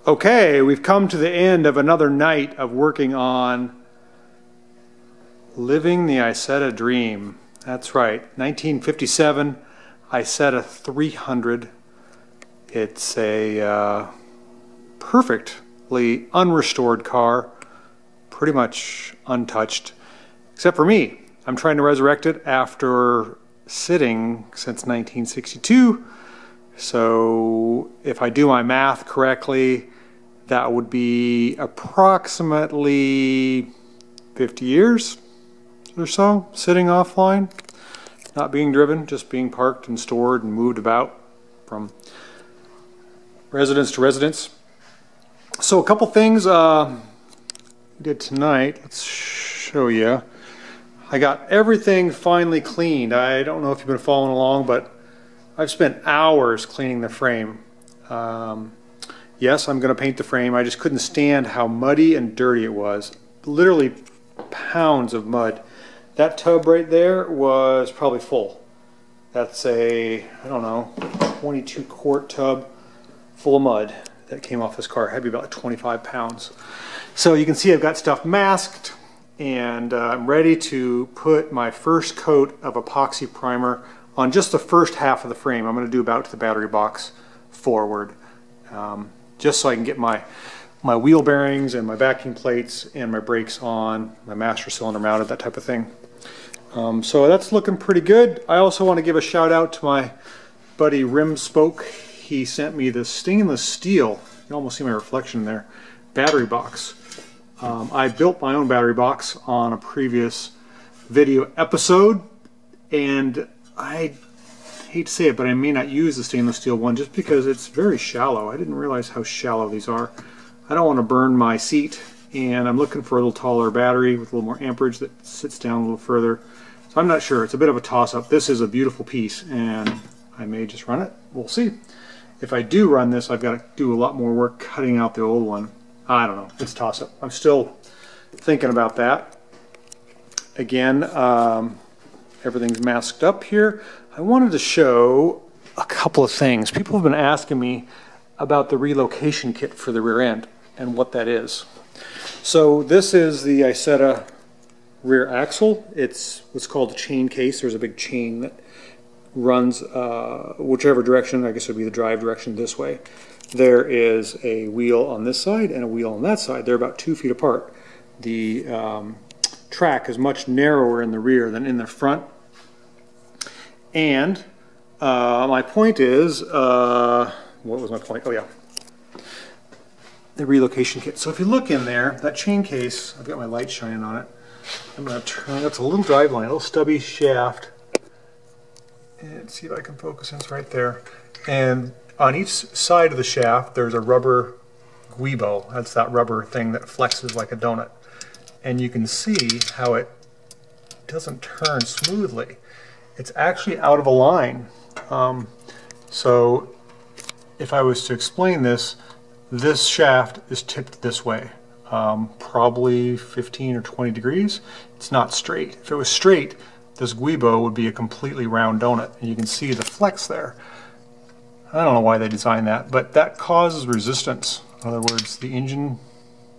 Okay, we've come to the end of another night of working on living the Isetta dream. That's right, 1957 Isetta 300. It's a perfectly unrestored car, pretty much untouched, except for me. I'm trying to resurrect it after sitting since 1962. So if I do my math correctly, that would be approximately 50 years or so sitting offline, not being driven, just being parked and stored and moved about from residence to residence. So a couple things we did tonight. Let's show you. I got everything finally cleaned. I don't know if you've been following along, but I've spent hours cleaning the frame. Yes, I'm going to paint the frame. I just couldn't stand how muddy and dirty it was. Literally pounds of mud. That tub right there was probably full. That's a, I don't know, 22 quart tub full of mud that came off this car. It had to be about 25 pounds. So you can see I've got stuff masked, and I'm ready to put my first coat of epoxy primer on just the first half of the frame. I'm going to do about to the battery box forward, just so I can get my wheel bearings and my backing plates and my brakes on, my master cylinder mounted, that type of thing. So that's looking pretty good. I also want to give a shout out to my buddy Rim Spoke. He sent me this stainless steel, you can almost see my reflection there, battery box. I built my own battery box on a previous video episode, and I hate to say it, but I may not use the stainless steel one just because it's very shallow. I didn't realize how shallow these are. I don't want to burn my seat, and I'm looking for a little taller battery with a little more amperage that sits down a little further. So I'm not sure. It's a bit of a toss-up. This is a beautiful piece, and I may just run it. We'll see. If I do run this, I've got to do a lot more work cutting out the old one. I don't know. It's a toss-up. I'm still thinking about that. Again, everything's masked up here. I wanted to show a couple of things. People have been asking me about the relocation kit for the rear end and what that is. So this is the Isetta rear axle. It's what's called a chain case. There's a big chain that runs whichever direction. I guess it would be the drive direction this way. There is a wheel on this side and a wheel on that side. They're about 2 feet apart. The track is much narrower in the rear than in the front. And my point is, what was my point? Oh yeah, the relocation kit. So if you look in there, that chain case, I've got my light shining on it. I'm going to turn, that's a little drive line, a little stubby shaft. And see if I can focus in, it's right there. And on each side of the shaft, there's a rubber guibo. That's that rubber thing that flexes like a donut. And you can see how it doesn't turn smoothly. It's actually out of a line. So if I was to explain this, this shaft is tipped this way, probably 15 or 20 degrees. It's not straight. If it was straight, this guibo would be a completely round donut, and you can see the flex there. I don't know why they designed that, but that causes resistance. In other words, the engine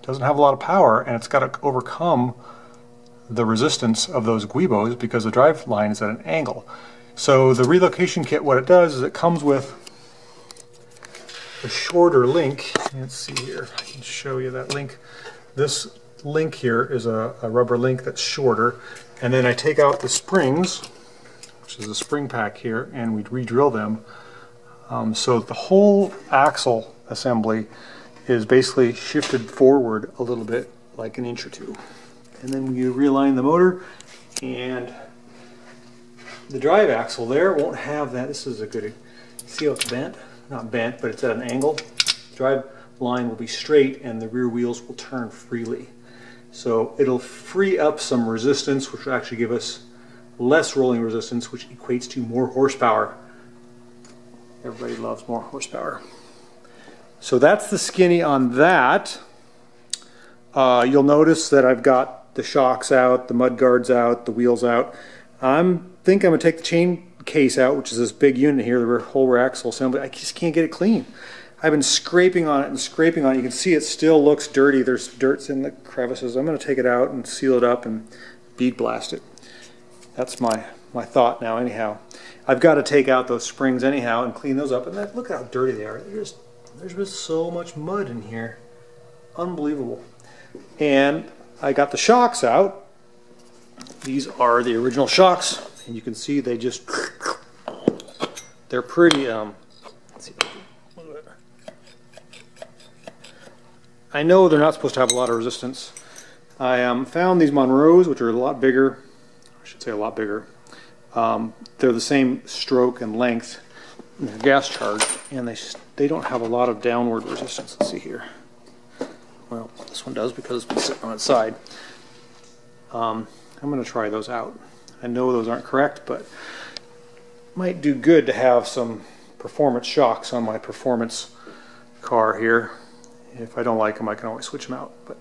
doesn't have a lot of power, and it's got to overcome the resistance of those guibos because the drive line is at an angle. So the relocation kit, what it does is it comes with a shorter link. Let's see here, I can show you that link. This link here is a rubber link that's shorter, and then I take out the springs, which is a spring pack here, and we re-drill them. So the whole axle assembly is basically shifted forward a little bit, like an inch or two. And then you realign the motor, and the drive axle there won't have that. This is a good, see how it's bent? Not bent, but it's at an angle. Drive line will be straight and the rear wheels will turn freely. So it'll free up some resistance, which will actually give us less rolling resistance, which equates to more horsepower. Everybody loves more horsepower. So that's the skinny on that. You'll notice that I've got the shocks out, the mud guards out, the wheels out. I think I'm going to take the chain case out, which is this big unit here, the whole rear axle assembly. I just can't get it clean. I've been scraping on it and scraping on it. You can see it still looks dirty. There's dirts in the crevices. I'm going to take it out and seal it up and bead blast it. That's my thought now anyhow. I've got to take out those springs anyhow and clean those up. And look how dirty they are. There's just so much mud in here. Unbelievable. And I got the shocks out. These are the original shocks. And you can see they just, they're pretty, let's see. I know they're not supposed to have a lot of resistance. I found these Monroes, which are a lot bigger. I should say a lot bigger. They're the same stroke and length, and they're gas charged, and they don't have a lot of downward resistance. Let's see here. Well, this one does because it's been sitting on its side. I'm going to try those out. I know those aren't correct, but it might do good to have some performance shocks on my performance car here. If I don't like them, I can always switch them out. But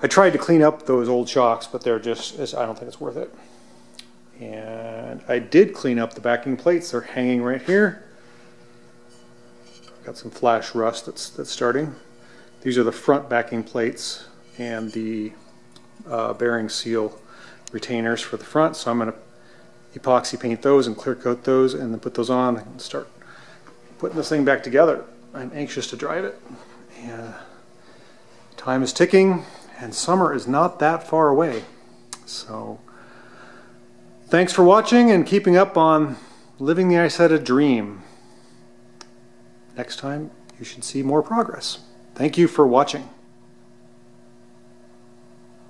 I tried to clean up those old shocks, but they're just, I don't think it's worth it. And I did clean up the backing plates. They're hanging right here. Got some flash rust that's starting. These are the front backing plates and the bearing seal retainers for the front. So I'm going to epoxy paint those and clear coat those and then put those on and start putting this thing back together. I'm anxious to drive it. And time is ticking and summer is not that far away. So thanks for watching and keeping up on living the Isetta dream. Next time you should see more progress. Thank you for watching.